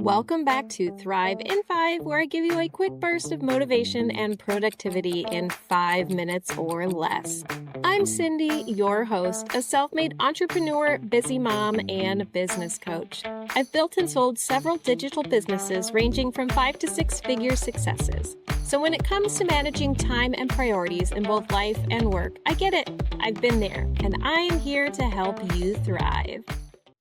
Welcome back to Thrive in 5, where I give you a quick burst of motivation and productivity in 5 minutes or less. I'm Cindy, your host, a self-made entrepreneur, busy mom, and business coach. I've built and sold several digital businesses ranging from 5 to 6-figure successes. So when it comes to managing time and priorities in both life and work, I get it. I've been there, and I'm here to help you thrive.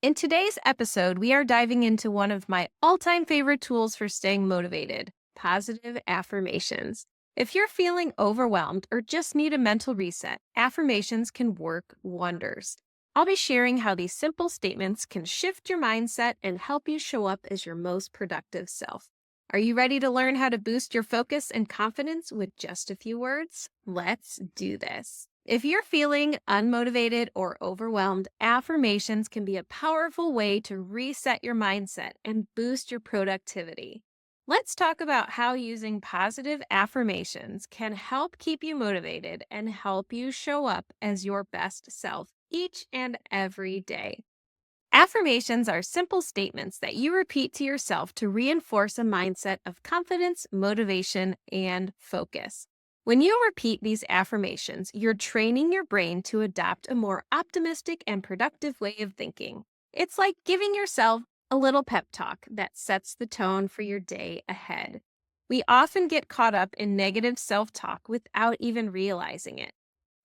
In today's episode, we are diving into one of my all-time favorite tools for staying motivated, positive affirmations. If you're feeling overwhelmed or just need a mental reset, affirmations can work wonders. I'll be sharing how these simple statements can shift your mindset and help you show up as your most productive self. Are you ready to learn how to boost your focus and confidence with just a few words? Let's do this. If you're feeling unmotivated or overwhelmed, affirmations can be a powerful way to reset your mindset and boost your productivity. Let's talk about how using positive affirmations can help keep you motivated and help you show up as your best self each and every day. Affirmations are simple statements that you repeat to yourself to reinforce a mindset of confidence, motivation, and focus. When you repeat these affirmations, you're training your brain to adopt a more optimistic and productive way of thinking. It's like giving yourself a little pep talk that sets the tone for your day ahead. We often get caught up in negative self-talk without even realizing it.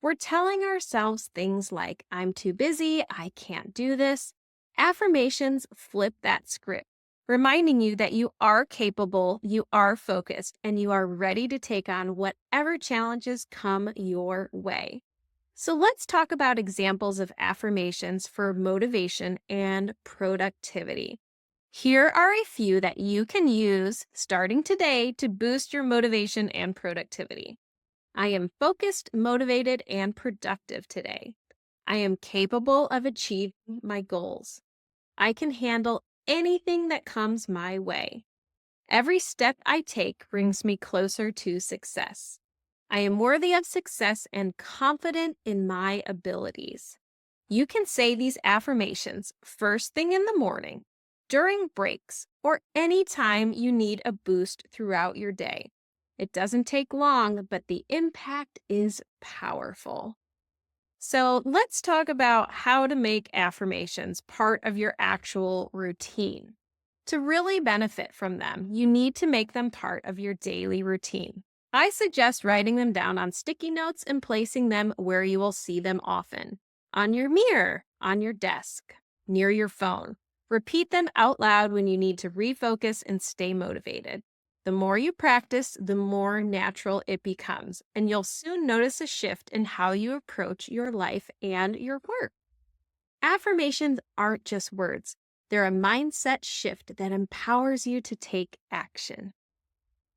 We're telling ourselves things like, I'm too busy, I can't do this. Affirmations flip that script, reminding you that you are capable, you are focused, and you are ready to take on whatever challenges come your way. So let's talk about examples of affirmations for motivation and productivity. Here are a few that you can use starting today to boost your motivation and productivity. I am focused, motivated, and productive today. I am capable of achieving my goals. I can handle anything that comes my way. Every step I take brings me closer to success. I am worthy of success and confident in my abilities. You can say these affirmations first thing in the morning, during breaks, or any time you need a boost throughout your day. It doesn't take long, but the impact is powerful. So let's talk about how to make affirmations part of your actual routine. To really benefit from them, you need to make them part of your daily routine. I suggest writing them down on sticky notes and placing them where you will see them often. On your mirror, on your desk, near your phone. Repeat them out loud when you need to refocus and stay motivated. The more you practice, the more natural it becomes, and you'll soon notice a shift in how you approach your life and your work. Affirmations aren't just words. They're a mindset shift that empowers you to take action.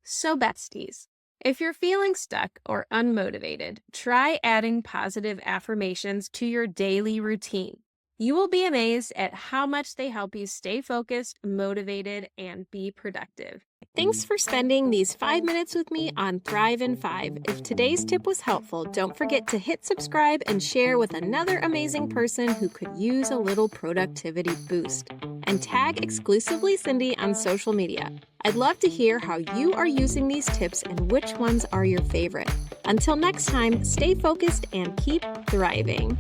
So besties, if you're feeling stuck or unmotivated, try adding positive affirmations to your daily routine. You will be amazed at how much they help you stay focused, motivated, and be productive. Thanks for spending these 5 minutes with me on Thrive in 5. If today's tip was helpful, don't forget to hit subscribe and share with another amazing person who could use a little productivity boost. And tag exclusively Cindy on social media. I'd love to hear how you are using these tips and which ones are your favorite. Until next time, stay focused and keep thriving.